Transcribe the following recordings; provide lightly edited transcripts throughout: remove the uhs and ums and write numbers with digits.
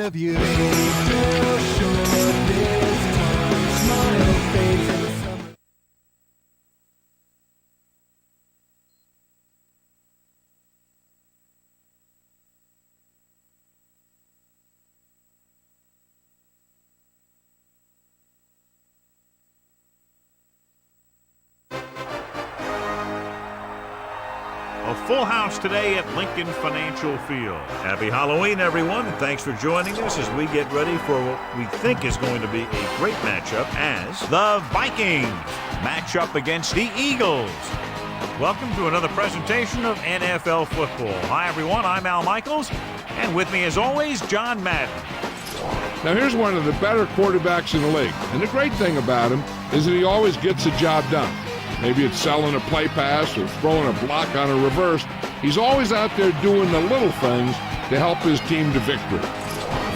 thinking of you. Too short this time, smile fades in the summer. A full house today at Lincoln Financial Field. Happy Halloween, everyone, and thanks for joining us as we get ready for what we think is going to be a great matchup as the Vikings match up against the Eagles. Welcome to another presentation of NFL football. Hi, everyone, I'm Al Michaels, and with me, as always, John Madden. Now, here's one of the better quarterbacks in the league, and the great thing about him is that he always gets the job done. Maybe it's selling a play pass or throwing a block on a reverse. He's always out there doing the little things to help his team to victory.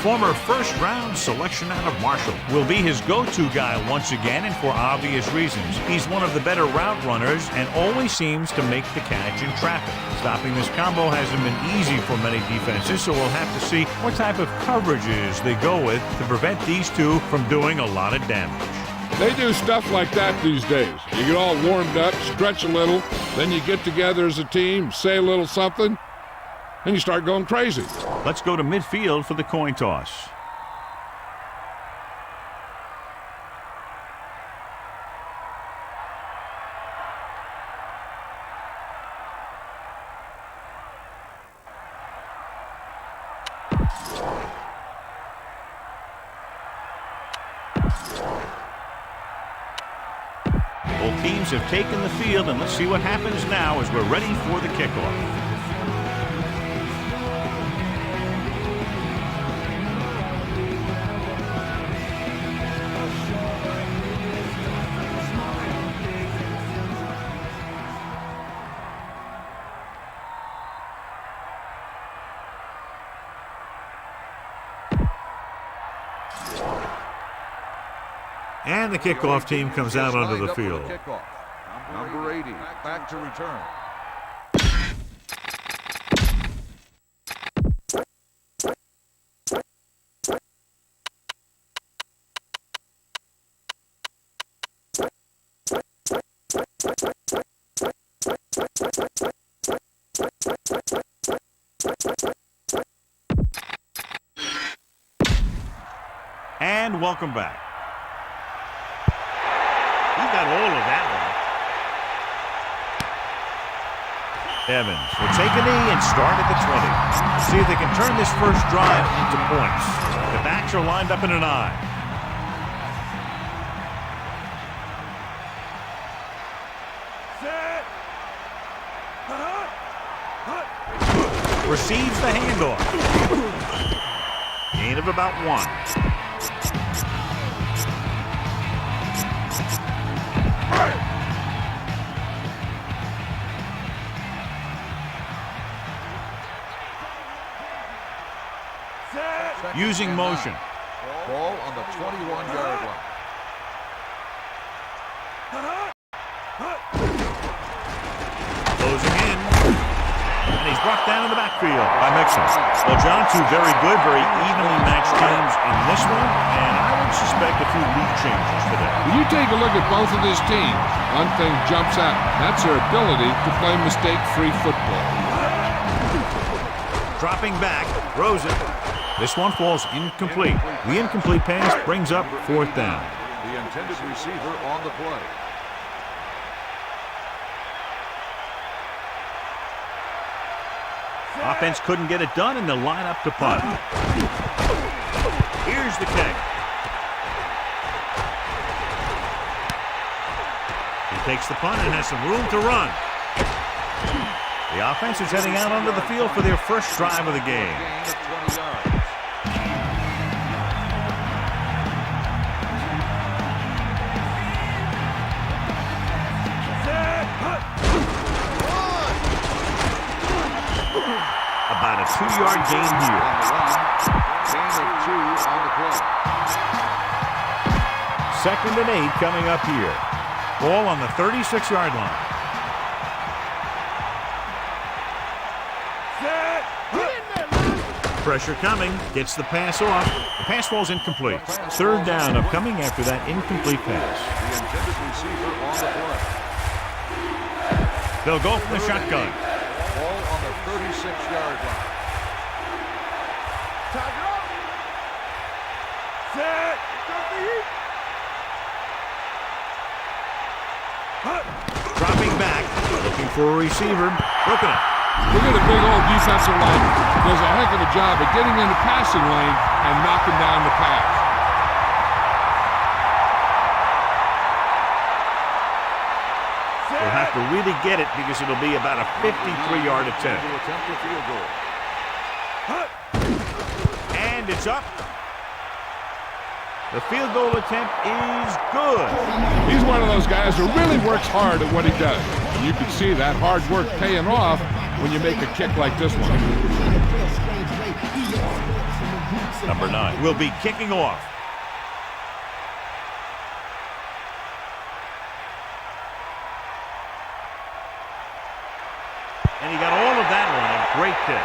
Former first-round selection out of Marshall will be his go-to guy once again, and for obvious reasons. He's one of the better route runners and always seems to make the catch in traffic. Stopping this combo hasn't been easy for many defenses, so we'll have to see what type of coverages they go with to prevent these two from doing a lot of damage. They do stuff like that these days. You get all warmed up, stretch a little, then you get together as a team, say a little something, and you start going crazy. Let's go to midfield for the coin toss. Both teams have taken the field, and let's see what happens now as we're ready for the kickoff. And the kickoff team comes out onto the field. Number 80, back to return. And welcome back. He got all of that one. Evans will take a knee and start at the 20. See if they can turn this first drive into points. The backs are lined up in an eye. Receives the handoff. Gain of about 1. Using motion. Ball on the 21-yard line. Closing in. And he's brought down in the backfield by Mixon. Well, John, two very good, very evenly matched teams in this one, and I would suspect a few lead changes today. When you take a look at both of these teams, one thing jumps out. That's their ability to play mistake-free football. Dropping back, throws it. This one falls incomplete. The incomplete pass brings up 4th down. The intended receiver on the play. Offense couldn't get it done, and they'll line up to punt. Here's the kick. He takes the punt and has some room to run. The offense is heading out onto the field for their first drive of the game. About a 2-yard gain here. Gain of 2 on the play. 2nd and 8 coming up here. Ball on the 36-yard line. Pressure coming. Gets the pass off. The pass falls incomplete. Third down upcoming after that incomplete pass. The intended receiver on the play. They'll go from the shotgun. Ball on the 36-yard line. Set. Dropping back. Looking for a receiver. Broken up. Look at a big old defensive lineman. Does a heck of a job of getting in the passing lane and knocking down the pass. They'll have to really get it because it'll be about a 53-yard attempt. To attempt a field goal. And it's up. The field goal attempt is good. He's one of those guys who really works hard at what he does. And you can see that hard work paying off when you make a kick like this one. Number 9 will be kicking off. And he got all of that one. A great kick.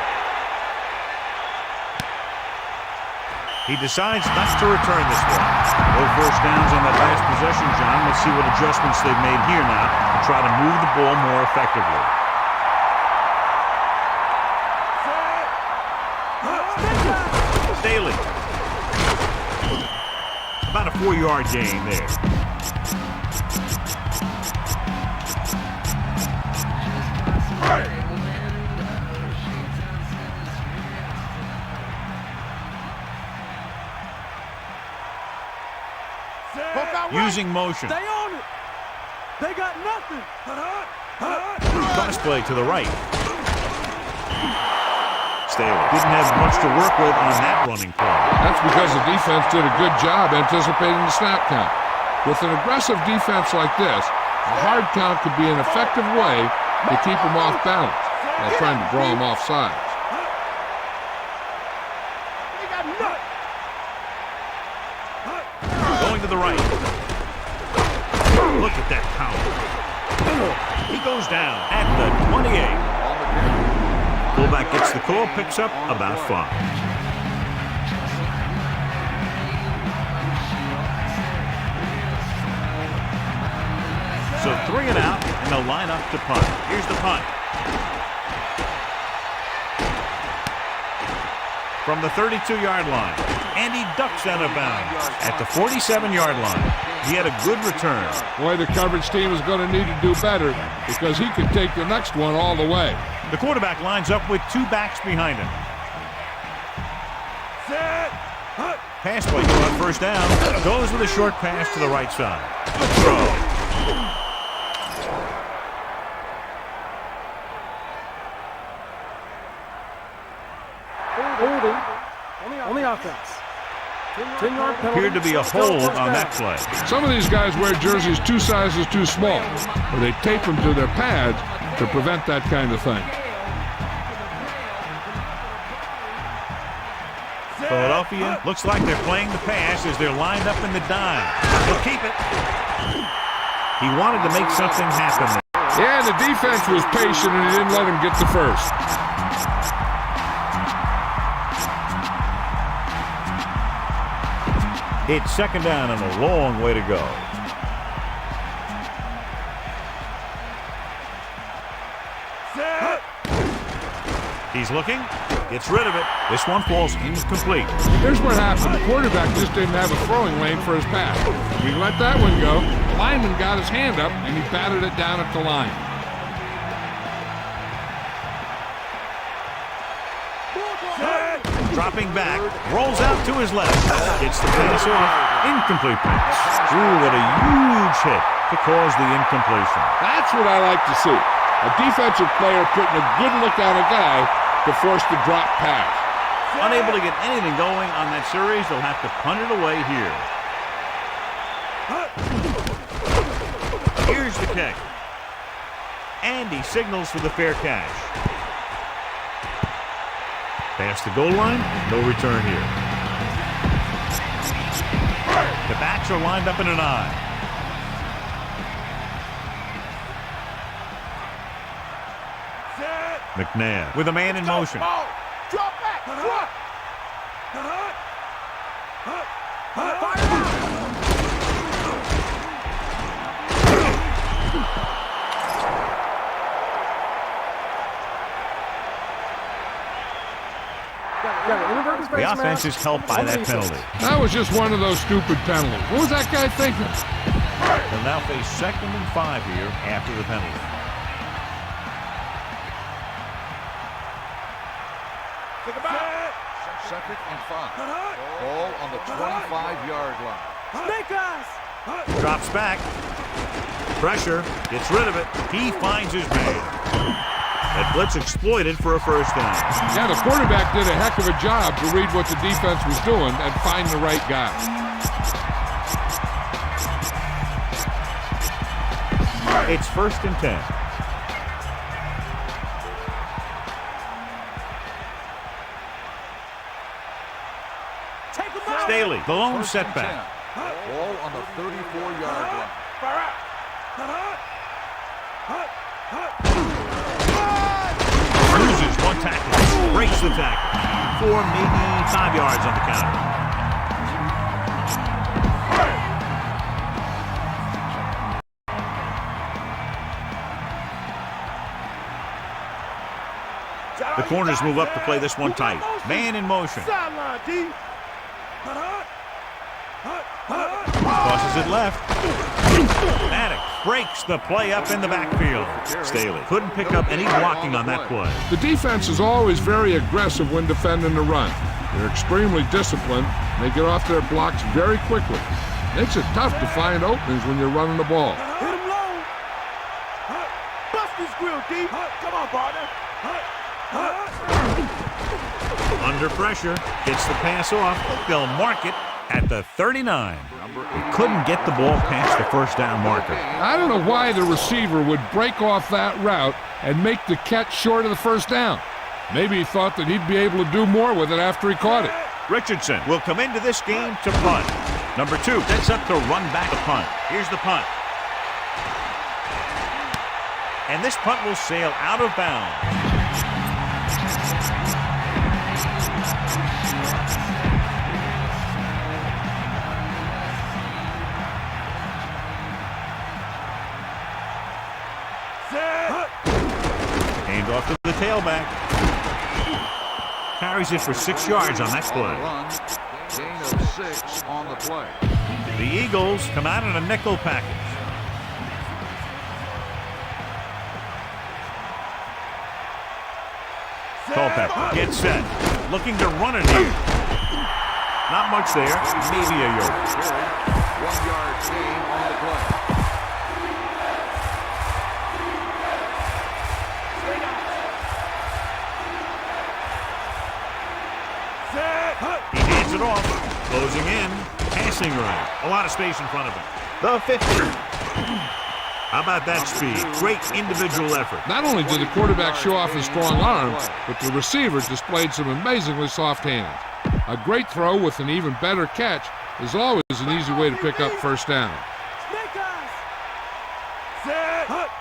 He decides not to return this one. No first downs on that last possession, John. Let's see what adjustments they've made here now to try to move the ball more effectively. Staley. About a 4-yard gain there. Using motion. Stay on it. They got nothing. Cross play to the right. Staley didn't have much to work with on that running play. That's because the defense did a good job anticipating the snap count. With an aggressive defense like this, a hard count could be an effective way to keep them off balance while trying to draw them off sides. Going to the right. Look at that power. He goes down at the 28. Fullback gets the call, picks up about 5. So 3 and out, and they'll line up to punt. Here's the punt. From the 32-yard line. And he ducks out of bounds at the 47-yard line. He had a good return. Boy, the coverage team is going to need to do better because he could take the next one all the way. The quarterback lines up with 2 backs behind him. Pass play on first down. Goes with a short pass to the right side. Throw. On the offense. 10-yard penalty. Appeared to be a hold on that play. Some of these guys wear jerseys 2 sizes too small, or they tape them to their pads to prevent that kind of thing. Philadelphia looks like they're playing the pass as they're lined up in the dime. They'll keep it. He wanted to make something happen there. Yeah, the defense was patient and he didn't let him get the first. It's second down and a long way to go. He's looking, gets rid of it. This one falls incomplete. Here's what happened. The quarterback just didn't have a throwing lane for his pass. He let that one go. The lineman got his hand up and he batted it down at the line. Dropping back, rolls out to his left. Gets the pass off. Incomplete pass. Ooh, what a huge hit to cause the incompletion. That's what I like to see. A defensive player putting a good look on a guy to force the drop pass. Unable to get anything going on that series, they'll have to punt it away here. Here's the kick. And he signals for the fair catch. Past the goal line, no return here. The backs are lined up in an I. McNabb with a man in motion. The offense is helped by that penalty. That was just one of those stupid penalties. What was that guy thinking? They'll now face 2nd and 5 here after the penalty. Second and 5. Ball on the 25-yard line. Drops back. Pressure. Gets rid of it. He finds his man. That blitz exploited for a first down. Yeah, the quarterback did a heck of a job to read what the defense was doing and find the right guy. It's 1st and 10. Staley, the lone setback. Ball on the 34-yard line. Loses one tackle. Breaks the tackle. 4, maybe 5 yards on the counter. The corners move up to play this one tight. Man in motion. Tosses it left. Maddox breaks the play up in the backfield. Staley couldn't pick up any blocking on that play. The defense is always very aggressive when defending the run. They're extremely disciplined. They get off their blocks very quickly. Makes it tough to find openings when you're running the ball. Hit him low. Bust his grill, D. Come on, partner. Under pressure, gets the pass off. They'll mark it at the 39. He couldn't get the ball past the first down marker. I don't know why the receiver would break off that route and make the catch short of the first down. Maybe he thought that he'd be able to do more with it after he caught it. Richardson will come into this game to punt. Number 2 sets up to run back the punt. Here's the punt. And this punt will sail out of bounds. Hand off to the tailback. Carries it for 6 yards on that play. Gain of 6 on the play. The Eagles come out in a nickel package. Culpepper gets set. Looking to run it here. Not much there. Maybe a yard. 1-yard gain on the play. He hands it off. Closing in. Passing right. A lot of space in front of him. The 50. How about that speed? Great individual effort. Not only did the quarterback show off his strong arm, but the receiver displayed some amazingly soft hands. A great throw with an even better catch is always an easy way to pick up first down.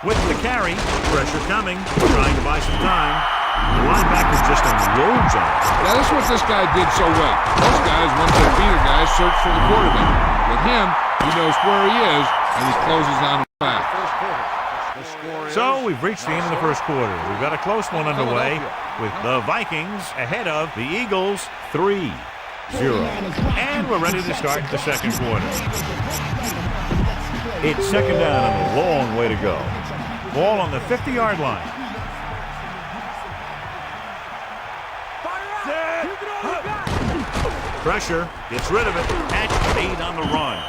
With the carry, pressure coming, trying to buy some time. The linebacker just unloads on it. Yeah, that's what this guy did so well. Most guys, once they beat a guy, search for the quarterback. With him, he knows where he is, and he closes on him fast. So we've reached the end of the first quarter. We've got a close one underway with the Vikings ahead of the Eagles 3-0. And we're ready to start the second quarter. It's second down and a long way to go. Ball on the 50-yard line. Pressure, gets rid of it. Catch made on the run.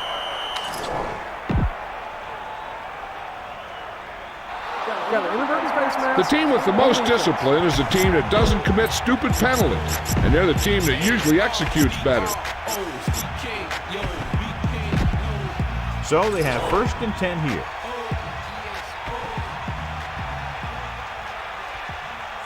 The team with the most discipline is the team that doesn't commit stupid penalties, and they're the team that usually executes better. So they have 1st and 10 here.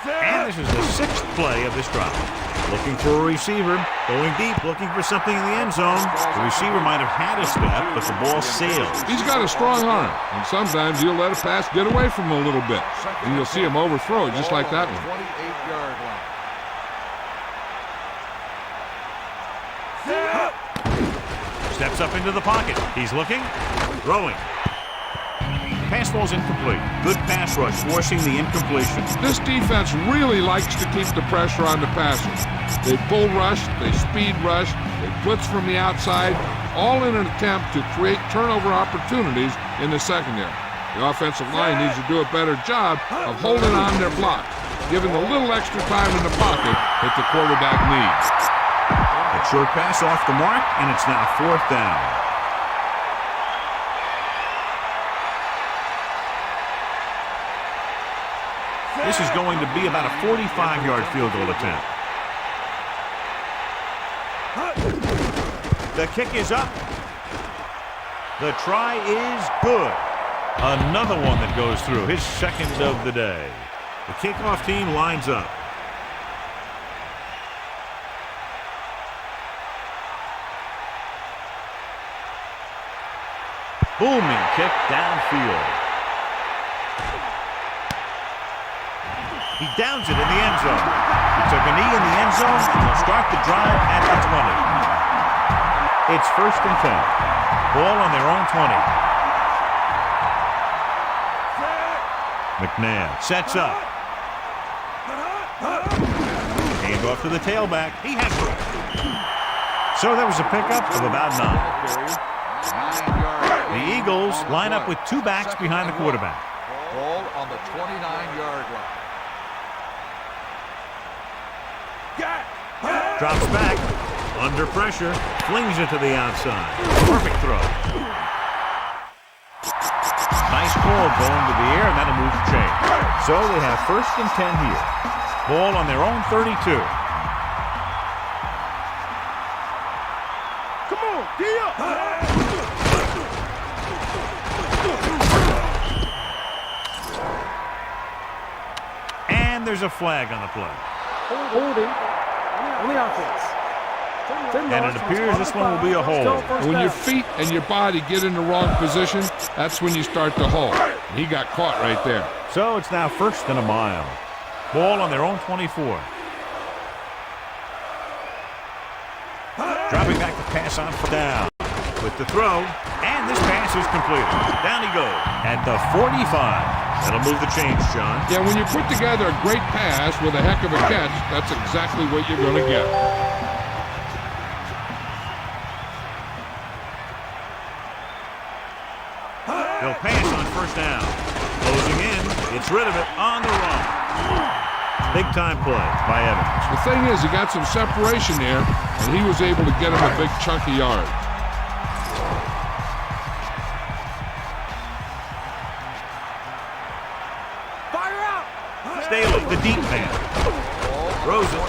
And this is the 6th play of this drive. Looking for a receiver, going deep, looking for something in the end zone. The receiver might have had a step, but the ball sails. He's got a strong arm, and sometimes he'll let a pass get away from him a little bit. And you'll see him overthrow it just like that one. 28-yard line. Steps up into the pocket. He's looking, throwing. Pass ball's incomplete. Good pass rush, forcing the incompletion. This defense really likes to keep the pressure on the passer. They bull rush, they speed rush, they blitz from the outside, all in an attempt to create turnover opportunities in the secondary. The offensive line needs to do a better job of holding on their block, giving a little extra time in the pocket that the quarterback needs. A short pass off the mark, and it's now 4th down. This is going to be about a 45-yard field goal attempt. The kick is up. The try is good. Another one that goes through, his second of the day. The kickoff team lines up. Booming kick downfield. He downs it in the end zone. He took a knee in the end zone and will start the drive at the 20. It's 1st and 10. Ball on their own 20. McNabb sets up. Hand off to the tailback. He has it. So there was a pickup of about 9. The Eagles line up with 2 backs behind the quarterback. Ball on the 29-yard line. Drops back. Under pressure. Flings it to the outside. Perfect throw. Nice ball going to the air, and that'll move the chain. So they have 1st and 10 here. Ball on their own 32. Come on, D up. And there's a flag on the play. Holding on the offense. And it appears this one will be a hold. When your feet and your body get in the wrong position, that's when you start to hold. And he got caught right there. So it's now 1st and a mile. Ball on their own 24. Dropping back the pass on for down. With the throw, and this pass is completed. Down he goes at the 45. That'll move the chains, John. Yeah, when you put together a great pass with a heck of a catch, that's exactly what you're going to get. They'll pass on 1st down. Closing in. It's rid of it on the run. Big time play by Evans. The thing is, he got some separation there, and he was able to get him a big chunk of yards. Staley, the deep man. Throws it.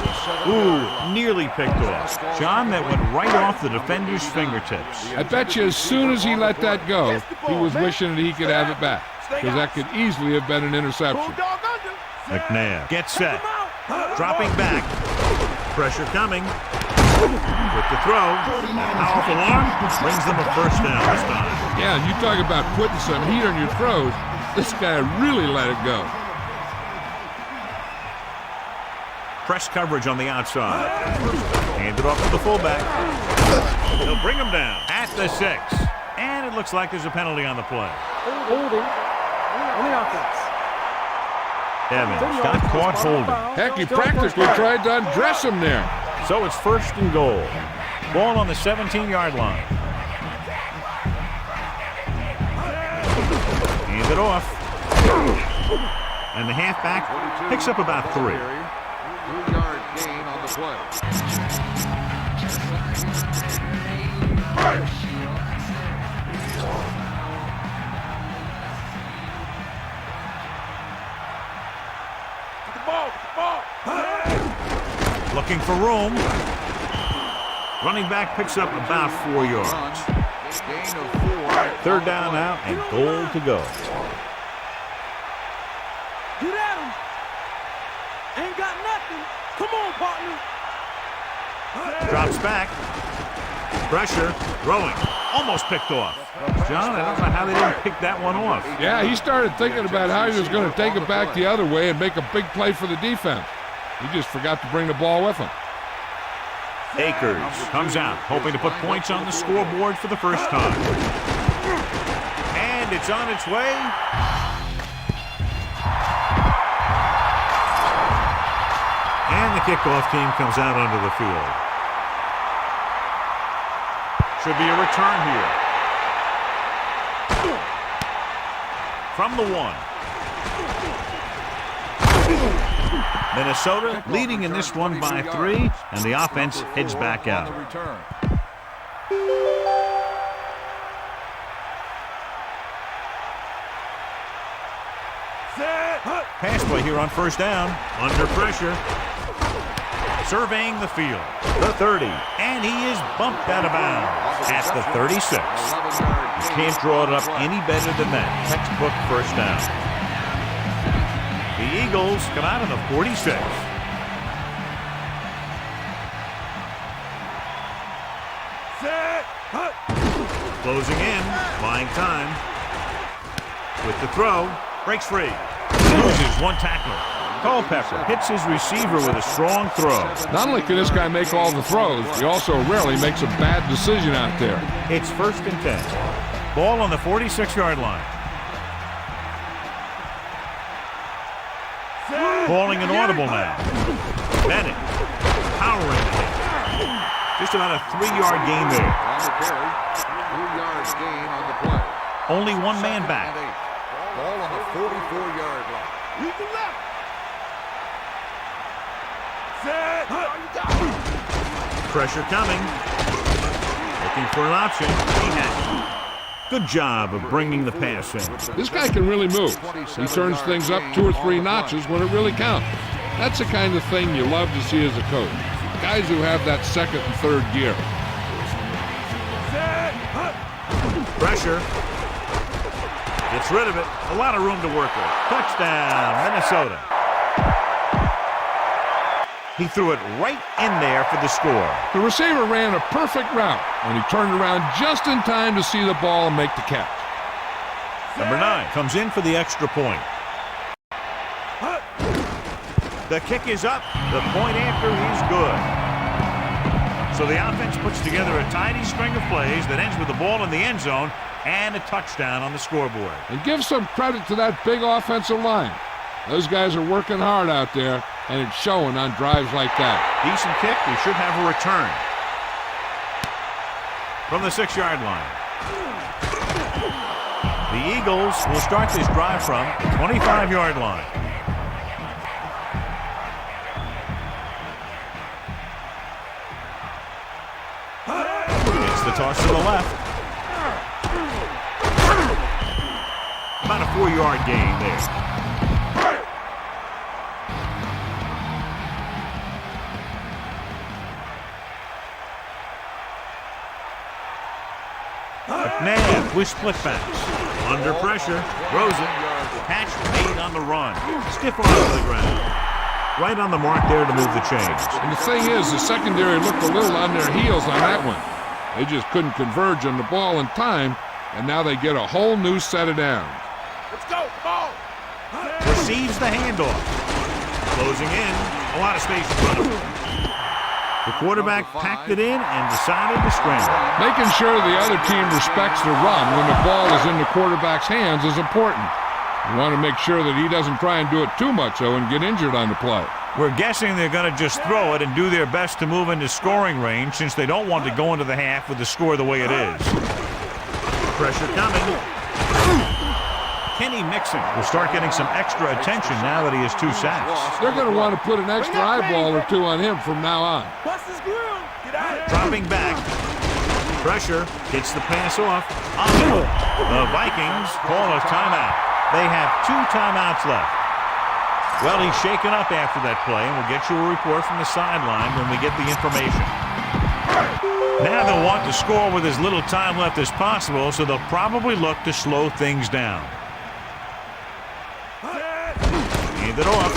Ooh, nearly picked off. John, that went right off the defender's fingertips. I bet you as soon as he let that go, he was wishing that he could have it back, because that could easily have been an interception. McNabb gets set. Dropping back. Pressure coming. With the throw. Powerful arm. Brings them a 1st down this time. Yeah, and you talk about putting some heat on your throws. This guy really let it go. Press coverage on the outside. Hand it off to the fullback. They'll bring him down at the 6. And it looks like there's a penalty on the play. Holding on the offense. Evans got caught holding. Heck, he practically tried to undress him there. So it's 1st and goal. Ball on the 17-yard line. Hand it off. And the halfback picks up about 3. 2-yard gain on the play. Looking for room. Running back picks up about 4 yards. Gain of 4. 3rd down now and goal to go. Get at him. Ain't got nothing. Come on, partner. Drops back. Pressure. Throwing. Almost picked off. John, I don't know how they didn't pick that one off. Yeah, he started thinking about how he was going to take it back the other way and make a big play for the defense. He just forgot to bring the ball with him. Akers comes out, hoping to put points on the scoreboard for the first time. And it's on its way. And the kickoff team comes out onto the field. Should be a return here. From the 1. Minnesota leading in this one by 3, and the offense heads back out. Pass play here on first down. Under pressure. Surveying the field. The 30. And he is bumped out of bounds at the 36. You can't draw it up any better than that. Textbook first down. The Eagles come out of the 46. Closing in. Buying time. With the throw. Breaks free. Loses one tackler. Culpepper hits his receiver with a strong throw. Not only can this guy make all the throws, he also rarely makes a bad decision out there. It's 1st and 10. Ball on the 46-yard line. Calling an audible now. Bennett powering ahead. Just about a 3-yard gain there. On the carry, 2 yards gain on the play. Only one man back. Ball on the 44-yard line. Pressure coming. Looking for an option. He has it. Good job of bringing the pass in. This guy can really move. He turns things up 2 or 3 notches when it really counts. That's the kind of thing you love to see as a coach. Guys who have that 2nd and 3rd gear. Pressure. Gets rid of it. A lot of room to work with. Touchdown, Minnesota. He threw it right in there for the score. The receiver ran a perfect route, and he turned around just in time to see the ball and make the catch. Number 9 comes in for the extra point. The kick is up. The point after is good. So the offense puts together a tidy string of plays that ends with the ball in the end zone and a touchdown on the scoreboard. And give some credit to that big offensive line. Those guys are working hard out there, and it's showing on drives like that. Decent kick. We should have a return. From the 6-yard line. The Eagles will start this drive from the 25-yard line. It's the toss to the left. About a 4-yard gain there. McNabb with split backs. Under pressure. Throws it. Catch made on the run. Stiff arm to the ground. Right on the mark there to move the chains. And the thing is, the secondary looked a little on their heels on that one. They just couldn't converge on the ball in time, and now they get a whole new set of downs. Let's go, ball. Receives the handoff. Closing in. A lot of space in front of him. The quarterback packed it in and decided to scramble. Making sure the other team respects the run when the ball is in the quarterback's hands is important. You want to make sure that he doesn't try and do it too much, though, and get injured on the play. We're guessing they're going to just throw it and do their best to move into scoring range since they don't want to go into the half with the score the way it is. Pressure coming. Kenny Mixon will start getting some extra attention now that he has 2 sacks. They're going to want to put an extra eyeball or 2 on him from now on. Dropping back. Pressure gets the pass off. The Vikings call a timeout. They have 2 timeouts left. Well, he's shaken up after that play, and we'll get you a report from the sideline when we get the information. Now they'll want to score with as little time left as possible, so they'll probably look to slow things down. Hand it off.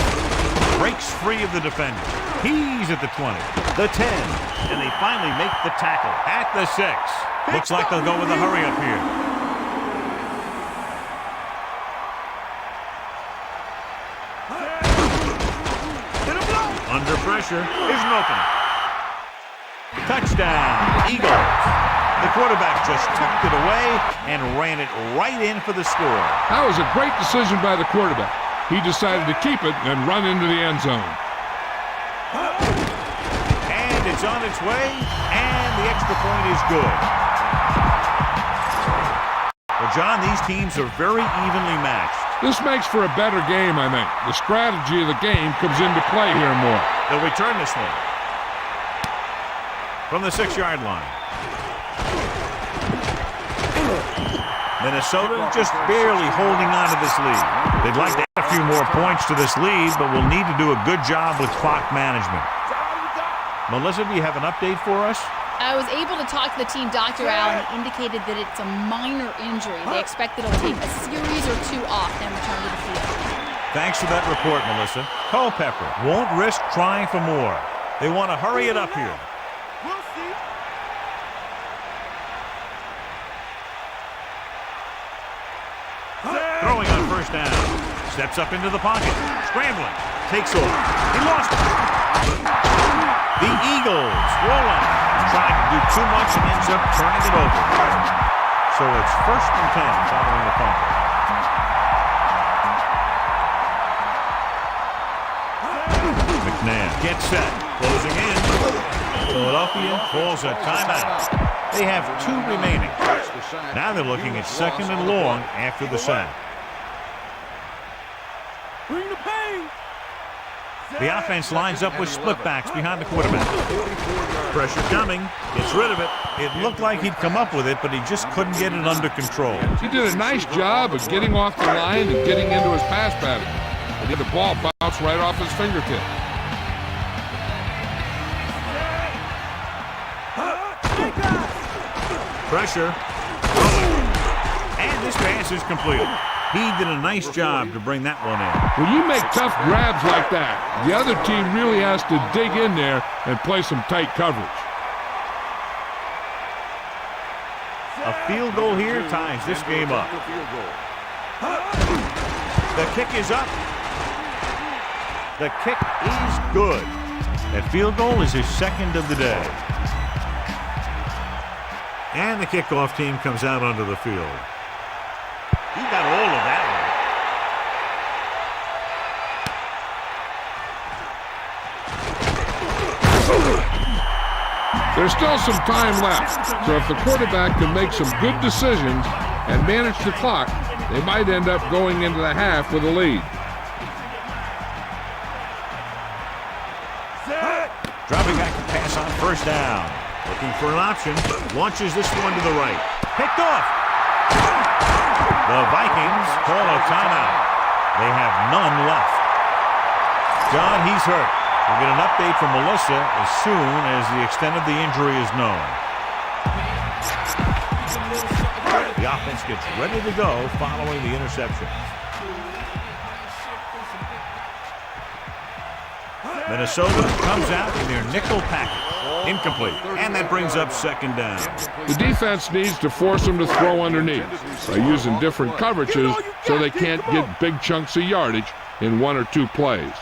Breaks free of the defender. He's at the 20, the 10, and they finally make the tackle at the 6. Looks like they'll go with a hurry up here. Under pressure, there's an opening. Touchdown, Eagles. The quarterback just tucked it away and ran it right in for the score. That was a great decision by the quarterback. He decided to keep it and run into the end zone. And it's on its way, and the extra point is good. Well, John, these teams are very evenly matched. This makes for a better game, I think. The strategy of the game comes into play here more. They'll return this one from the 6-yard line. Minnesota just barely holding on to this lead. They'd like to add a few more points to this lead, but will need to do a good job with clock management. Melissa, do you have an update for us? I was able to talk to the team doctor, Al, and he indicated that it's a minor injury. They expect that it'll take a series or 2 off, then return to the field. Thanks for that report, Melissa. Culpepper won't risk trying for more. They want to hurry it up here. We'll see. Throwing on first down. Steps up into the pocket. Scrambling. Takes off. He lost it. The Eagles roll on. Trying to do too much and ends up turning it over. So it's 1st and 10 following the fumble. McNabb gets set. Closing in. Philadelphia calls a timeout. They have 2 remaining. Now they're looking at 2nd and long after the sack. Bring the pain. The offense lines up with split backs behind the quarterback. Pressure coming. Gets rid of it. It looked like he'd come up with it, but he just couldn't get it under control. He did a nice job of getting off the line and getting into his pass pattern. But the ball bounced right off his fingertip. Pressure. And this pass is completed. He did a nice job to bring that one in. When you make tough grabs like that, the other team really has to dig in there and play some tight coverage. A field goal here ties this game up. The kick is up. The kick is good. That field goal is his 2nd of the day. And the kickoff team comes out onto the field. He got all of that one. There's still some time left, so if the quarterback can make some good decisions and manage the clock, they might end up going into the half with a lead. Dropping back to pass on first down. Looking for an option. Launches this one to the right. Picked off. The Vikings call a timeout. They have none left. John, he's hurt. We'll get an update from Melissa as soon as the extent of the injury is known. The offense gets ready to go following the interception. Minnesota comes out in their nickel package. Incomplete. And that brings up 2nd down. The defense needs to force them to throw underneath by using different coverages so they can't get big chunks of yardage in 1 or 2 plays.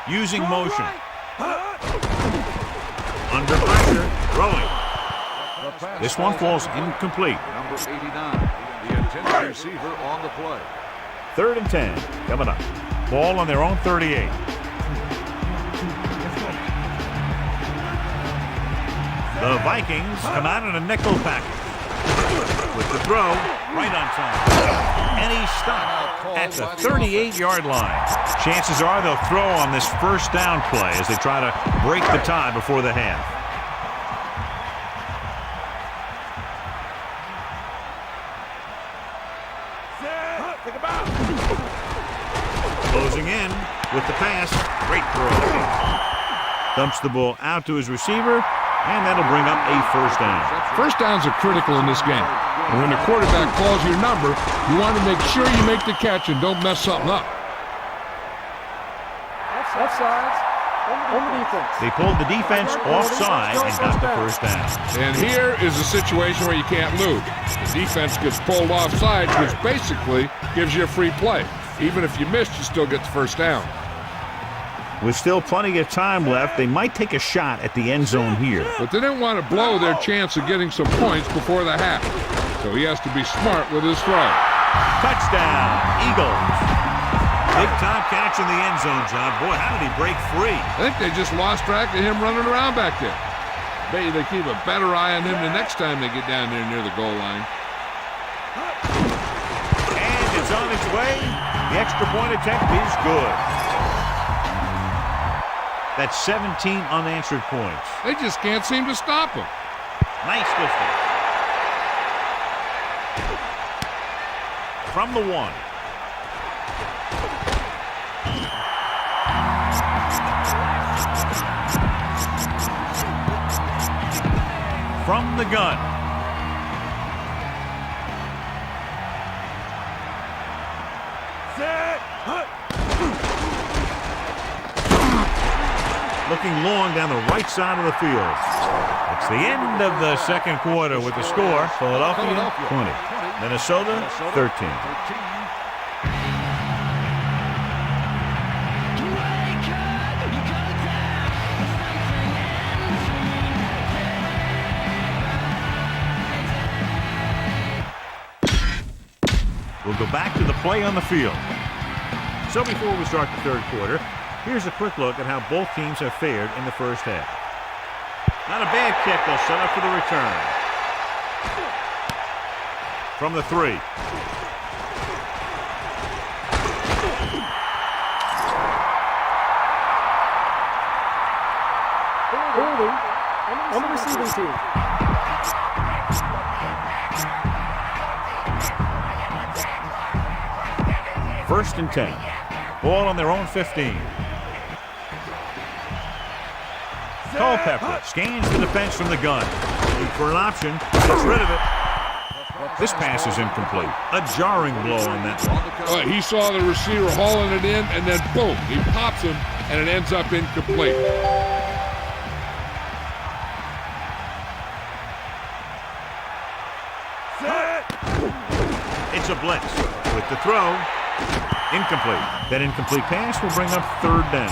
Using motion. Under pressure. Throwing. This one falls incomplete. Number 89, the intended receiver on the play. 3rd and 10 coming up. Ball on their own 38. The Vikings come out in a nickel package. With the throw, right on time. And he's stopped at the 38-yard line. Chances are they'll throw on this first down play as they try to break the tie before the half. Closing in with the pass. Great throw. Dumps the ball out to his receiver. And that'll bring up a first down. First downs are critical in this game. And when the quarterback calls your number, you want to make sure you make the catch and don't mess something up. Offsides. On the defense. They pulled the defense offside and got the first down. And here is a situation where you can't lose. The defense gets pulled offside, which basically gives you a free play. Even if you missed, you still get the first down. With still plenty of time left, they might take a shot at the end zone here. But they didn't want to blow their chance of getting some points before the half. So he has to be smart with his throw. Touchdown, Eagles. Big time catch in the end zone, John. Boy, how did he break free? I think they just lost track of him running around back there. Bet you they keep a better eye on him the next time they get down there near the goal line. And it's on its way. The extra point attempt is good. That's 17 unanswered points. They just can't seem to stop him. Nice distance. From the 1. From the gun. Looking long down the right side of the field. It's the end of the second quarter with the score. Philadelphia 20. Minnesota 13. We'll go back to the play on the field. So before we start the third quarter, here's a quick look at how both teams have fared in the first half. Not a bad kick. They'll set up for the return. From the 3. Holding on the receiving team. First and 10. Ball on their own 15. Culpepper scans the defense from the gun. Looking for an option. Gets rid of it. This pass is incomplete. A jarring blow on that one. He saw the receiver hauling it in, and then boom, he pops him, and it ends up incomplete. It's a blitz. With the throw, incomplete. That incomplete pass will bring up third down.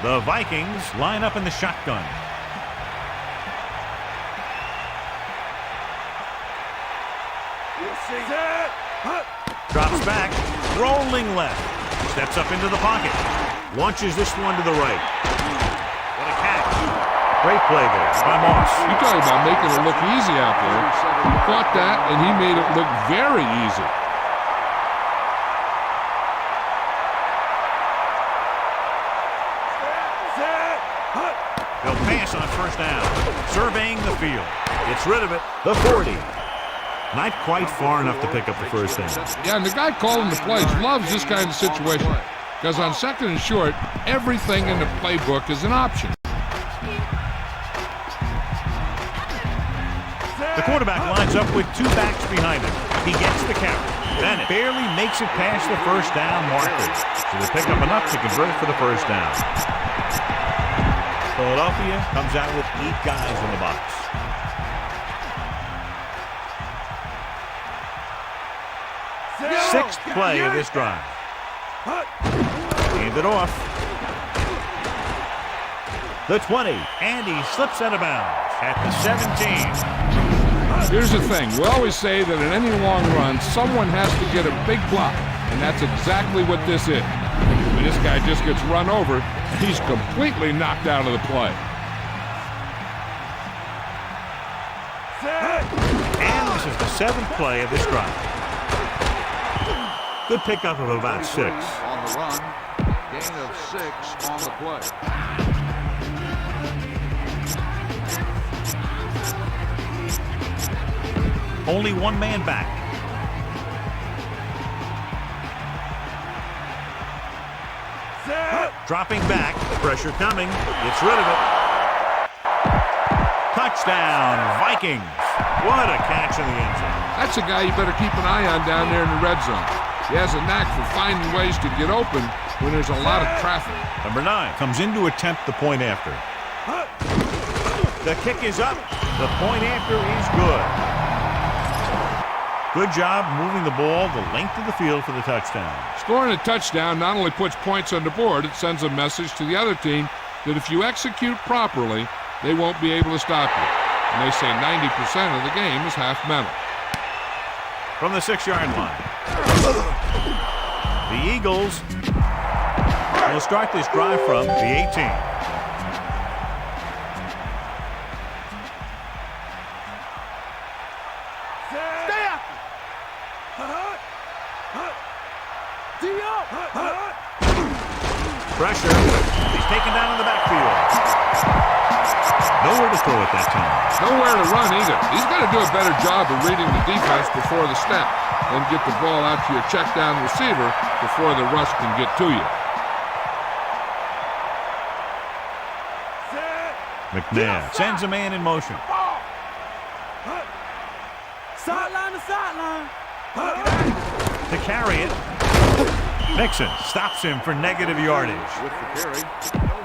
The Vikings line up in the shotgun. Drops back, rolling left. Steps up into the pocket. Launches this one to the right. What a catch. Great play there by Moss. You talk about making it look easy out there. He caught that, and he made it look very easy. They'll pass on first down. Surveying the field. Gets rid of it. The 40. Not quite far enough to pick up the first down. Yeah, and the guy calling the plays loves this kind of situation. Because on second and short, everything in the playbook is an option. The quarterback lines up with 2 backs behind him. He gets the count. Bennett barely makes it past the first down marker. So they pick up enough to convert for the first down. Philadelphia comes out with 8 guys in the box. Sixth play of this drive. Hand it off. The 20, and he slips out of bounds at the 17. Here's the thing. We always say that in any long run, someone has to get a big block, and that's exactly what this is. When this guy just gets run over, he's completely knocked out of the play. And this is the 7th play of this drive. Good pickup of about 6. On the run, gain of 6 on the play. Only one man back. Dropping back, pressure coming, gets rid of it. Touchdown, Vikings. What a catch in the end zone. That's a guy you better keep an eye on down there in the red zone. He has a knack for finding ways to get open when there's a lot of traffic. Number 9 comes in to attempt the point after. The kick is up. The point after is good. Good job moving the ball the length of the field for the touchdown. Scoring a touchdown not only puts points on the board, it sends a message to the other team that if you execute properly, they won't be able to stop you. And they say 90% of the game is half mental. From the 6-yard line, the Eagles will start this drive from the 18. Pressure. He's taken down in the backfield. Nowhere to throw at that time. Nowhere to run either. He's got to do a better job of reading the defense before the snap and get the ball out to your check down receiver before the rush can get to you. McNair sends a man in motion. Sideline to sideline. To carry it, Nixon stops him for negative yardage. With the carry,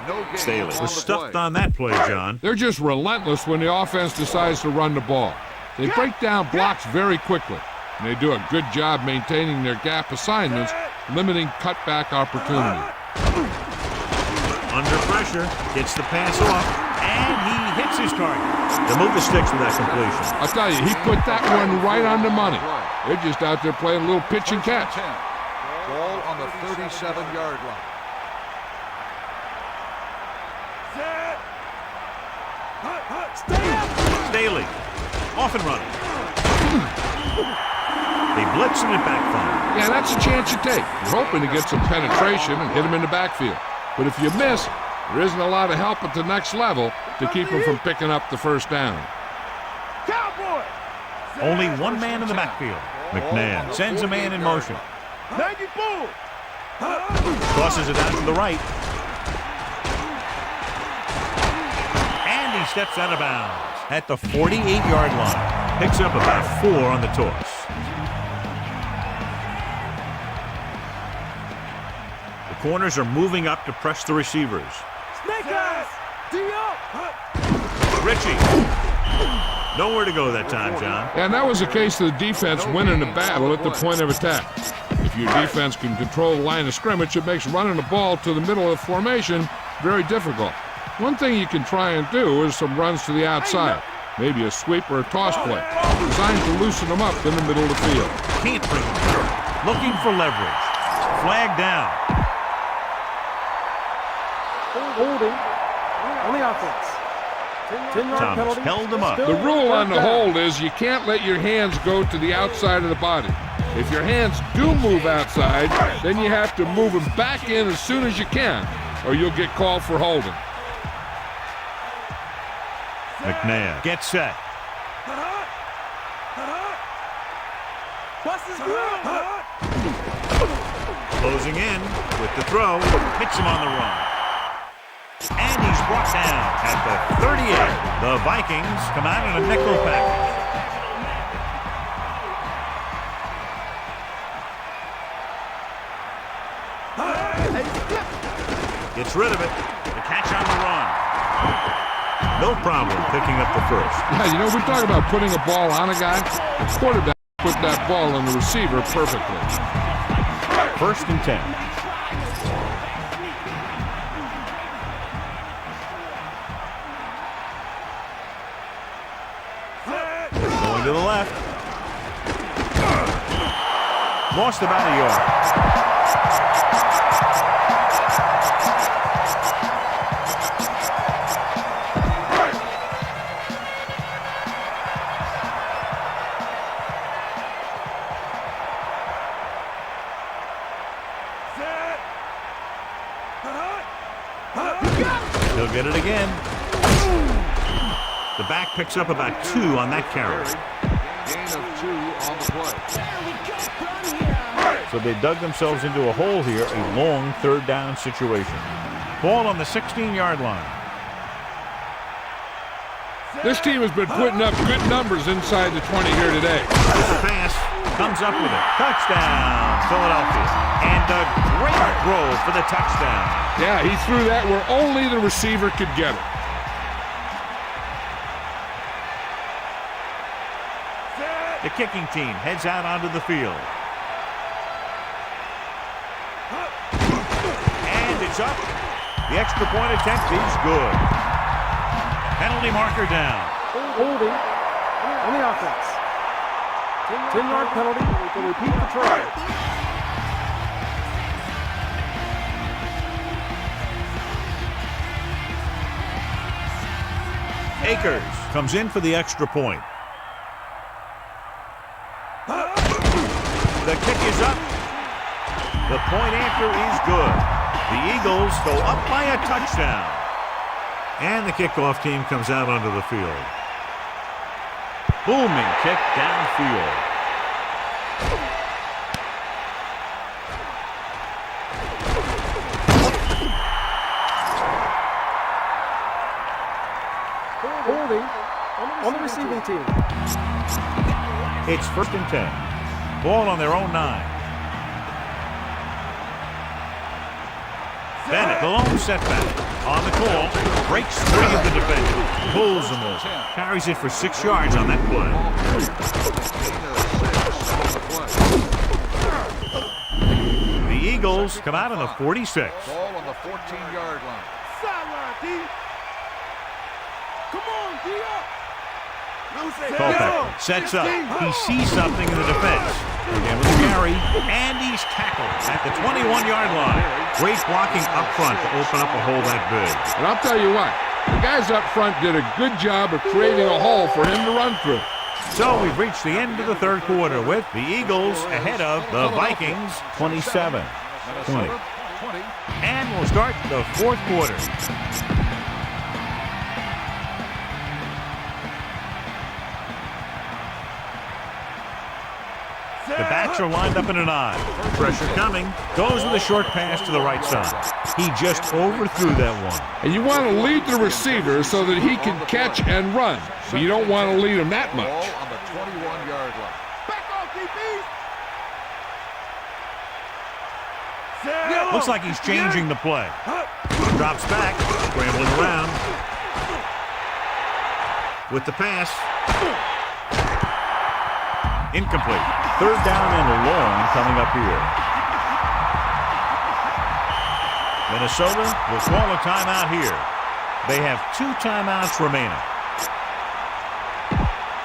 no gain. Staley on was the stuffed play. on that play, John. They're just relentless when the offense decides to run the ball. They break down blocks very quickly, and they do a good job maintaining their gap assignments, limiting cutback opportunity. Under pressure, gets the pass off, and he hits his target. They move the sticks with that completion. I'll tell you, he put that one right on the money. They're just out there playing a little pitch and catch. Ball on the 37-yard line. Staley, off and running. They blitz and it backfires. Yeah, that's a chance you take. You're hoping to get some penetration and hit him in the backfield. But if you miss, there isn't a lot of help at the next level to keep him from picking up the first down. Cowboys. Only one man in the backfield. McNair sends a man in motion. 94. Tosses it out to the right. And he steps out of bounds at the 48-yard line. Picks up about 4 on the toss. The corners are moving up to press the receivers. Snake eyes. Ritchie. Nowhere to go that time, John. And that was a case of the defense winning the battle at the point of attack. If your defense can control the line of scrimmage, it makes running the ball to the middle of formation very difficult. One thing you can try and do is some runs to the outside, maybe a sweep or a toss play, designed to loosen them up in the middle of the field. Can't bring him through. Looking for leverage. Flag down. Holding on the offense. 10-yard Thomas penalty. held him up. The rule on the hold is you can't let your hands go to the outside of the body. If your hands do move outside, then you have to move them back in as soon as you can, or you'll get called for holding. McNair gets set. Bust his glove. Closing in with the throw. Hits him on the run. And he's brought down at the 38. The Vikings come out in a nickel package. Gets rid of it. The catch on the run. No problem picking up the first. Yeah, you know, we talk about putting a ball on a guy. The quarterback put that ball on the receiver perfectly. 1st and 10. Going to the left. Lost about a yard. He'll get it again. The back picks up about 2 on that carry. Gain of 2 on the play. So they dug themselves into a hole here, a long 3rd down situation. Ball on the 16-yard line. This team has been putting up good numbers inside the 20 here today. The pass comes up with it. Touchdown, Philadelphia. And a great throw for the touchdown. Yeah, he threw that where only the receiver could get it. The kicking team heads out onto the field. And it's up. The extra point attempt is good. Penalty marker down. Holding on the offense. 10-yard penalty. We'll repeat the try. Akers comes in for the extra point. The kick is up. The point after is good. The Eagles go up by a touchdown. And the kickoff team comes out onto the field. Booming kick downfield. Holding on the receiving team. It's 1st and 10. Ball on their own 9. Bennett, the lone setback. On the call, breaks free of the defender. Pulls him over. Carries it for 6 yards on that play. The Eagles come out on the 46. Ball on the 14-yard line. Sideline, D. Come on, D up. Culpepper sets up. He sees something in the defense. Again with the carry, and he's tackled at the 21-yard line. Great blocking up front to open up a hole that big. And I'll tell you what, the guys up front did a good job of creating a hole for him to run through. So we've reached the end of the 3rd quarter with the Eagles ahead of the Vikings 27-20. And we'll start the 4th quarter. The backs are lined up in an I. Pressure coming. Goes with a short pass to the right side. He just overthrew that one. And you want to lead the receiver so that he can catch and run. But you don't want to lead him that much. Ball on the 21-yard line. Back off, DB. Looks like he's changing the play. Drops back. Scrambling around. With the pass. Incomplete. 3rd down and long coming up here. Minnesota will call a timeout here. They have 2 timeouts remaining.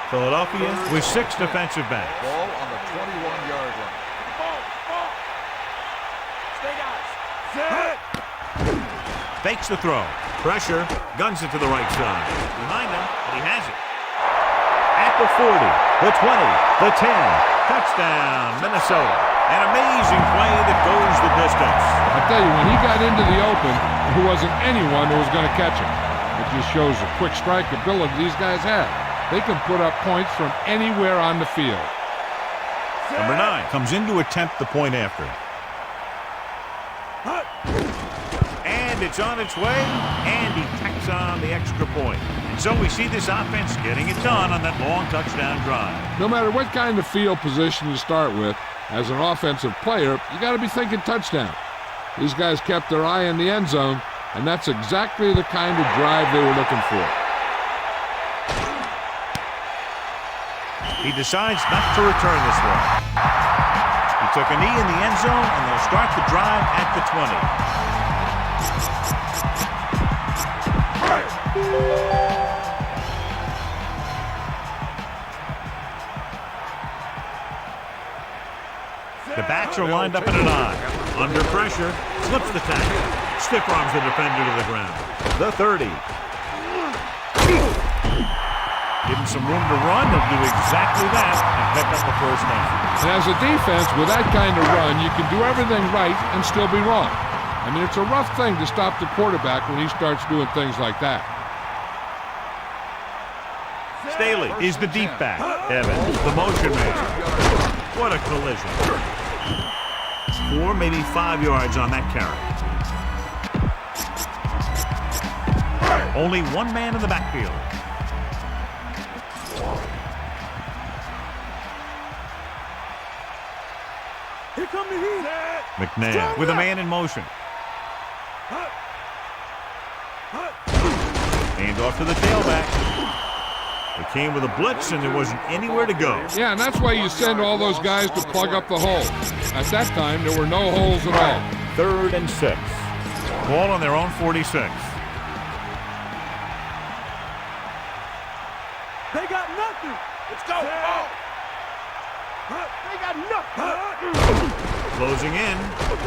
Philadelphia with 6 defensive backs. Ball on the 21-yard line. Stay guys. Set. Fakes the throw. Pressure. Guns it to the right side. Behind him, but he has it. At the 40, the 20, the 10. Touchdown, Minnesota. An amazing play that goes the distance. I tell you, when he got into the open, there wasn't anyone who was going to catch him. It just shows the quick strike ability these guys have. They can put up points from anywhere on the field. Number 9 comes in to attempt the point after. And it's on its way, and he tacks on the extra point. And so we see this offense getting it done on that long touchdown drive. No matter what kind of field position you start with, as an offensive player, you got to be thinking touchdown. These guys kept their eye in the end zone, and that's exactly the kind of drive they were looking for. He decides not to return this one. He took a knee in the end zone, and they'll start the drive at the 20. The backs are lined up in an I. Under pressure, slips the tackle. Stiff arms the defender to the ground. The 30. Give him some room to run. He'll do exactly that and pick up the 1st down. And as a defense, with that kind of run, you can do everything right and still be wrong. I mean, it's a rough thing to stop the quarterback when he starts doing things like that. Staley is the deep back. Evans, the motion man. What a collision. 4, maybe 5 yards on that carry. Only 1 man in the backfield. Here come the heat. McNabb with a man in motion. Hand off to the tailback. It came with a blitz, and there wasn't anywhere to go. Yeah, and that's why you send all those guys to plug up the hole. At that time, there were no holes at all. 3rd and 6. Ball on their own 46. They got nothing. Let's go. Oh. They got nothing. Closing in.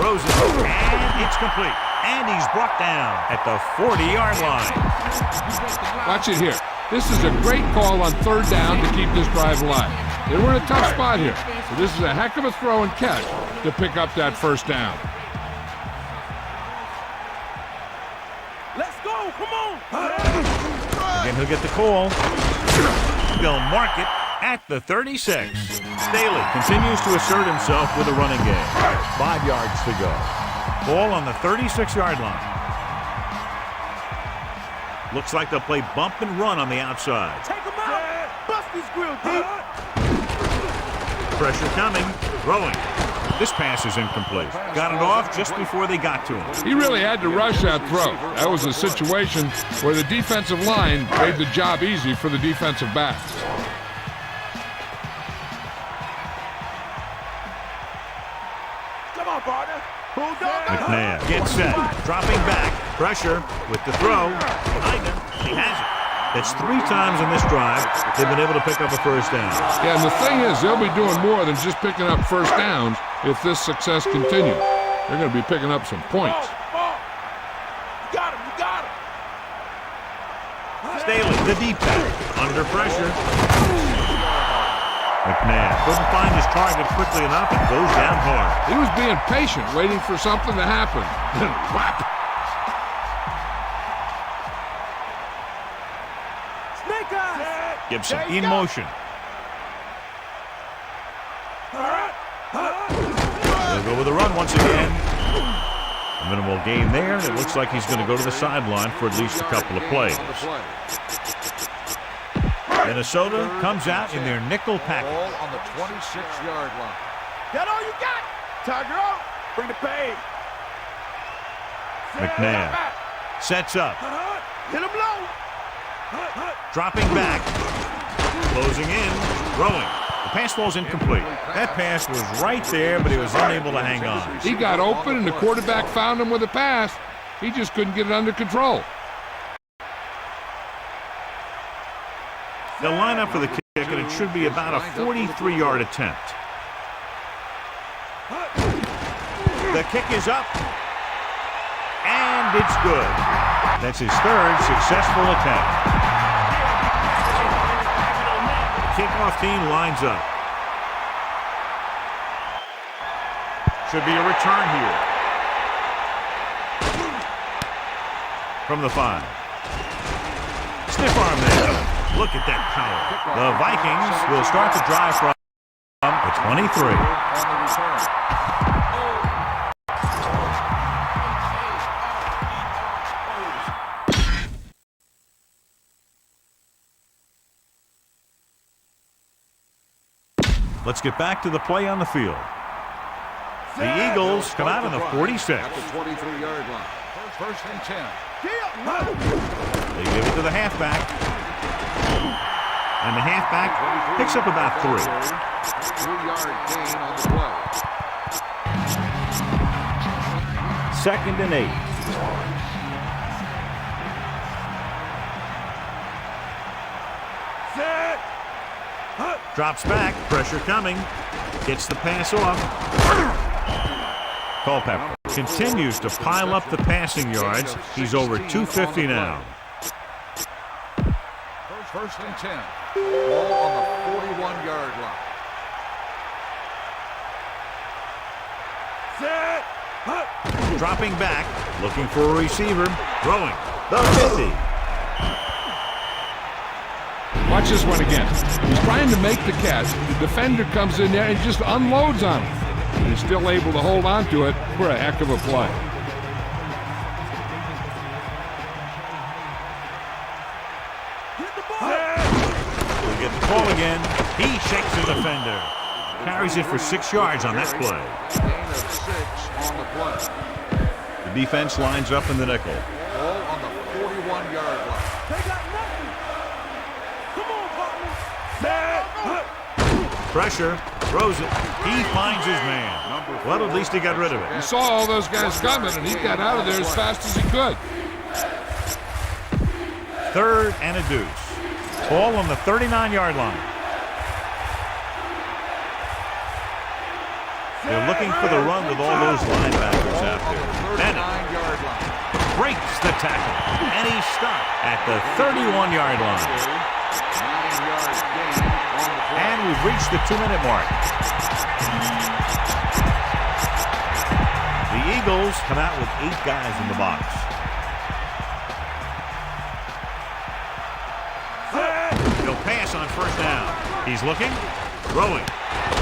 Rosen. And it's complete. And he's brought down at the 40-yard line. Watch it here. This is a great call on 3rd down to keep this drive alive. They were in a tough spot here. So this is a heck of a throw and catch to pick up that 1st down. Let's go. Come on. Again, he'll get the call. They'll mark it at the 36. Staley continues to assert himself with a running game. 5 yards to go. Ball on the 36-yard line. Looks like they'll play bump and run on the outside. Take him out. Bust his grill, deep. Pressure coming. Throwing. This pass is incomplete. Got it off just before they got to him. He really had to rush that throw. That was a situation where the defensive line made the job easy for the defensive backs. Come on, partner. Bulldog. McNabb gets set. Dropping back. Pressure with the throw. Behind him. He has it. That's 3 times in this drive they've been able to pick up a 1st down. Yeah, and the thing is, they'll be doing more than just picking up 1st downs if this success continues. They're going to be picking up some points. You got him. You got him. Staley, the deep back. Under pressure. McNabb couldn't find his target quickly enough and goes down hard. He was being patient, waiting for something to happen. Then whap! Snake eyes. Gibson in motion. They'll go with a run once again. A minimal gain there, and it looks like he's going to go to the sideline for at least a couple of plays. Minnesota comes out in their nickel package. Ball on the 26-yard line. That all you got? Tiger out. Bring the pain. McNabb sets up. Hit him low. Dropping back. Closing in. Throwing. The pass ball's incomplete. That pass was right there, but he was unable to hang on. He got open, and the quarterback found him with a pass. He just couldn't get it under control. They'll line up for the kick, and it should be about a 43-yard attempt. The kick is up, and it's good. That's his 3rd successful attempt. The kickoff team lines up. Should be a return here. From the 5. Stiff arm there. Look at that power. The Vikings will start the drive from the 23. Let's get back to the play on the field. The Eagles come out on the 46. At the 23-yard line. 1st and 10. They give it to the halfback. And the halfback picks up about 3. 3-yard gain on the play. 2nd and 8. Drops back. Pressure coming. Gets the pass off. Culpepper continues to pile up the passing yards. He's over 250 now. 1st and 10. Ball on the 41-yard line. Dropping back, looking for a receiver, throwing the 50. Watch this one again. He's trying to make the catch. The defender comes in there and just unloads on him. And he's still able to hold on to it for a heck of a play. We get the call again. He shakes the defender. Carries it for 6 yards on that play. Gain of 6 on the play. The defense lines up in the nickel. Ball on the 41-yard line. They got nothing. Come on, Pressure, throws it. He finds his man. Well, at least he got rid of it. He saw all those guys coming, and he got out of there as fast as he could. 3rd and a deuce. Ball on the 39-yard line. They're looking for the run with all those linebackers out there. Bennett breaks the tackle, and he's stopped at the 31-yard line. And we've reached the 2-minute mark. The Eagles come out with 8 guys in the box. He'll pass on 1st down. He's looking, throwing,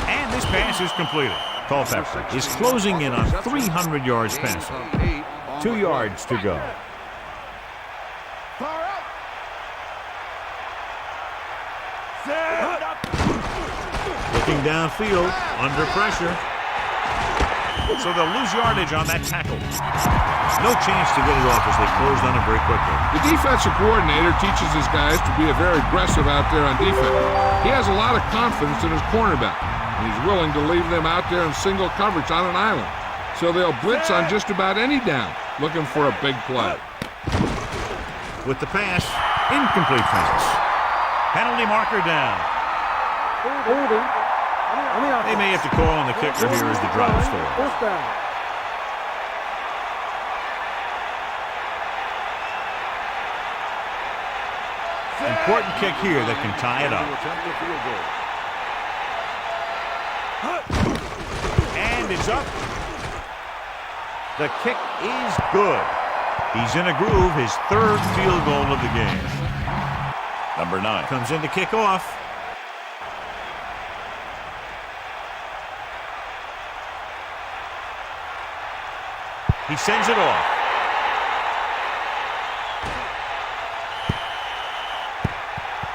and this pass is completed. Culpepper is closing in on 300 yards passing. 2 yards to go. Looking downfield, under pressure. So they'll lose yardage on that tackle. No chance to get it off as they closed on it very quickly. The defensive coordinator teaches his guys to be very aggressive out there on defense. He has a lot of confidence in his cornerback. He's willing to leave them out there in single coverage on an island. So they'll blitz on just about any down, looking for a big play. With the pass, incomplete pass. Penalty marker down. They may have to call on the kicker here as the drive stalls. 4th down. Important kick here that can tie it up. And it's up. The kick is good. He's in a groove, his 3rd field goal of the game. Number 9 comes in to kick off. He sends it off.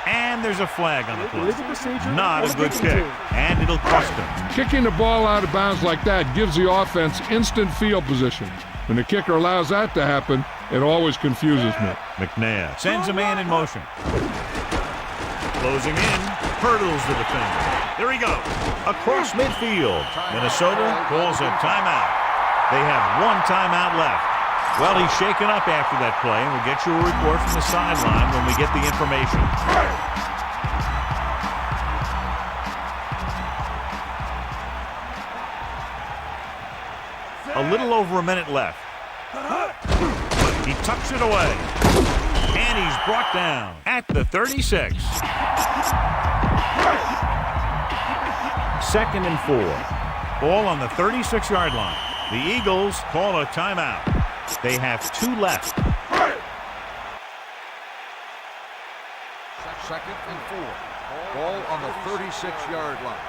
And there's a flag on the play. Not a good kick, and it'll cost him. Kicking the ball out of bounds like that gives the offense instant field position. When the kicker allows that to happen, it always confuses me. McNair sends a man in motion. Closing in, hurdles the defender. There he goes, across midfield. Minnesota calls a timeout. They have 1 timeout left. Well, he's shaken up after that play, and we'll get you a report from the sideline when we get the information. A little over a minute left. He tucks it away. And he's brought down at the 36. 2nd and 4. Ball on the 36-yard line. The Eagles call a timeout. They have 2 left. 2nd and 4. Ball on the 36-yard line.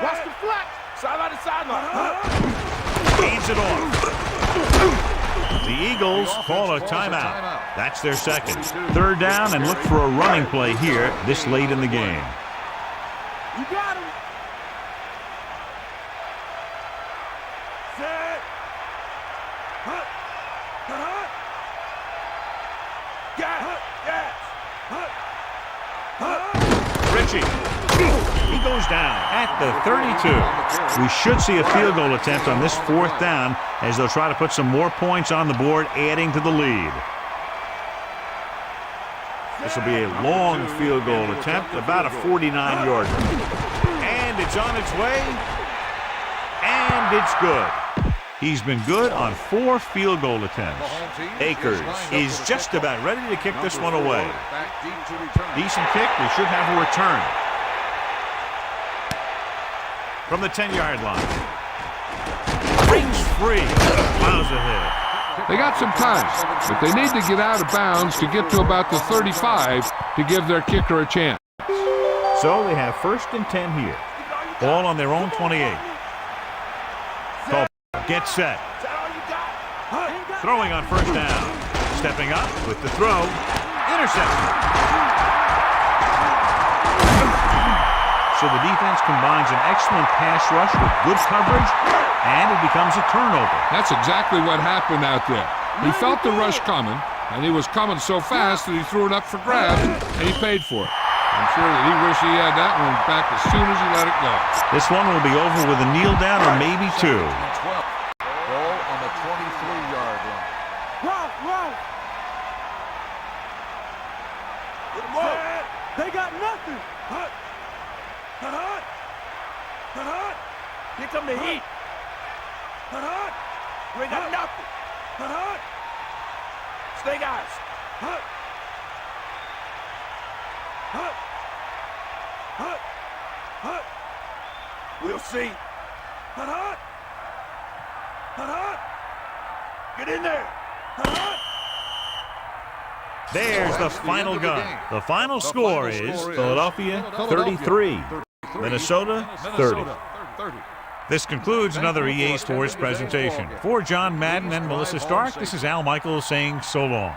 Watch the flat. Sideline to sideline. Feeds it off. The Eagles call a timeout. That's their 2nd. 3rd down, and look for a running play here this late in the game. You got him. Richie. He goes down at the 32. We should see a field goal attempt on this 4th down as they'll try to put some more points on the board, adding to the lead. This will be a long field goal attempt, about a 49-yarder. And it's on its way. And it's good. He's been good on 4 field goal attempts. Akers is just about ready to kick this one away. Decent kick. We should have a return. From the 10-yard line. Rings free. Plows ahead. They got some time, but they need to get out of bounds to get to about the 35 to give their kicker a chance. So they have 1st and 10 here. Ball on their own 28. Get set. Throwing on 1st down. Stepping up with the throw. Interception. So the defense combines an excellent pass rush with good coverage, and it becomes a turnover. That's exactly what happened out there. He felt the rush coming, and he was coming so fast that he threw it up for grabs, and he paid for it. I'm sure that he wished he had that one back as soon as he let it go. This one will be over with a kneel down or maybe two. 12. Ball on the 23-yard line. Run! Get him up. They got nothing. Hut. Here come the heat. Hut. You ain't got nothing. Hut. Snake eyes. Hut. We'll see. Hut. Get in there. There's the final gun. The final score is Philadelphia 33, Minnesota 30. This concludes another EA Sports presentation. For John Madden and Melissa Stark, this is Al Michaels saying so long.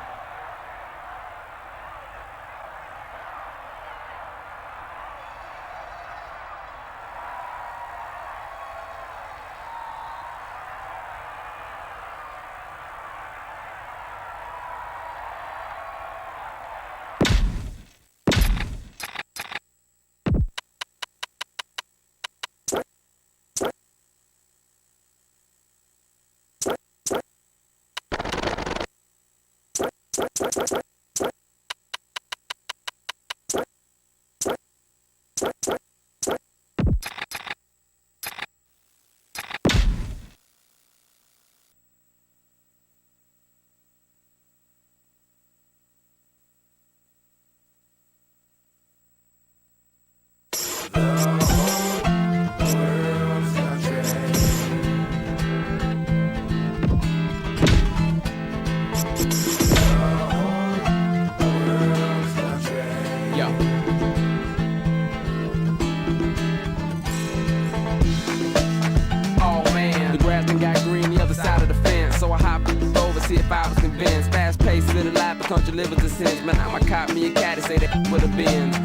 Country livers to sins, man, I'ma cop me a cat and say that with a Benz,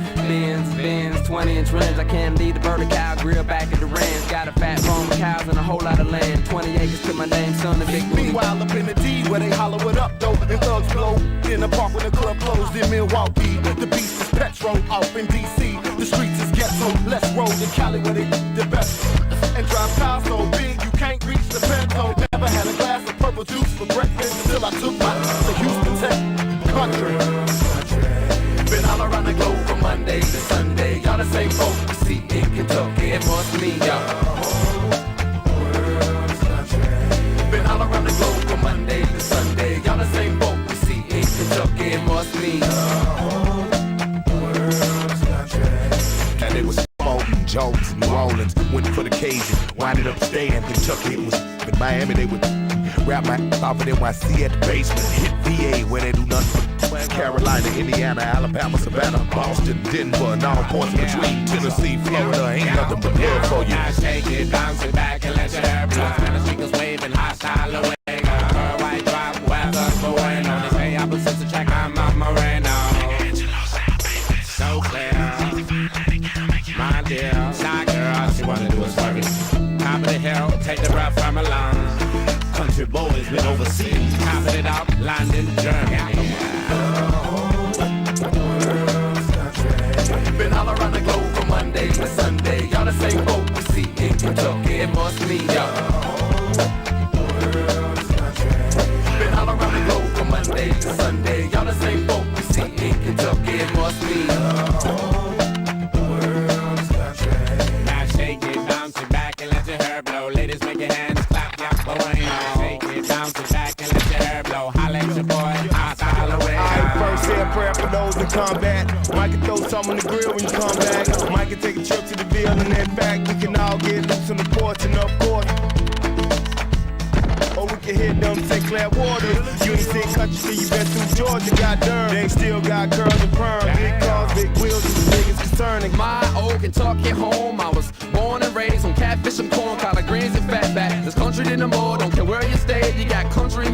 20-inch rims. I can't leave the bird, cow grill back at the ranch. Got a fat farm with cows and a whole lot of land. 20 acres to my name, son, and big booty. Meanwhile, up in the D where they hollow it up, though, and thugs blow. In the park when the club closed in Milwaukee. The beast is petrol off in DC. The streets is ghetto, let's roll to Cali where they the best. And drive cars so big you can't reach the Pinto. Never had a glass of purple juice for breakfast until I took my to Houston Tech. Country. Been all around the globe from Monday to Sunday. Y'all the same folk we see in Kentucky. It must be y'all. Been all around the globe from Monday to Sunday. Y'all the same folk we see in Kentucky. It must be and it was Bolton, Jones, New Orleans. Went for the Cajun, winded up staying in Kentucky. It was in Miami. They would rap my off of NYC at the basement. Hit VA where they do nothing. Carolina, Indiana, Alabama, Savannah, Boston, Denver, and all points between Tennessee, Florida. Ain't nothing but love for you. Now shake it, bounce it back and let your hair blow. Spanish speakers waving, hostile away. Her white drop, weather bueno. They say opposites attract, I'm Moreno. So clear, my dear. Shy girl, she wanna do is work it. Top of the hill, take the breath from her lungs. Country boys been overseas, topping it up, London, Germany. Been all around the globe from Monday to Sunday. Y'all the same folk we see in Kentucky. It must be y'all. Been all around the globe from Monday to Sunday. Y'all the same folk we see in Kentucky. It must be Now shake it, bounce it back and let your hair blow. Ladies, make your hands clap, yeah, boy. Shake it, bounce it back and let your hair blow. Holla at your boy, hostile away. First say a prayer for those in combat. Might can throw some on the grill when you come back. Might can take a trip to the Ville and then back. We can all get loose on the porch and up court. Or we can hit them St. Clair waters. You ain't seen country till you been through Georgia. Got Durham. They still got curls and perm. Big cars, big wheels is the biggest concerning. My old Kentucky home, I was born and raised on catfish and corn, collard greens and fatback. This country in the more, don't care where you stay, you got country in your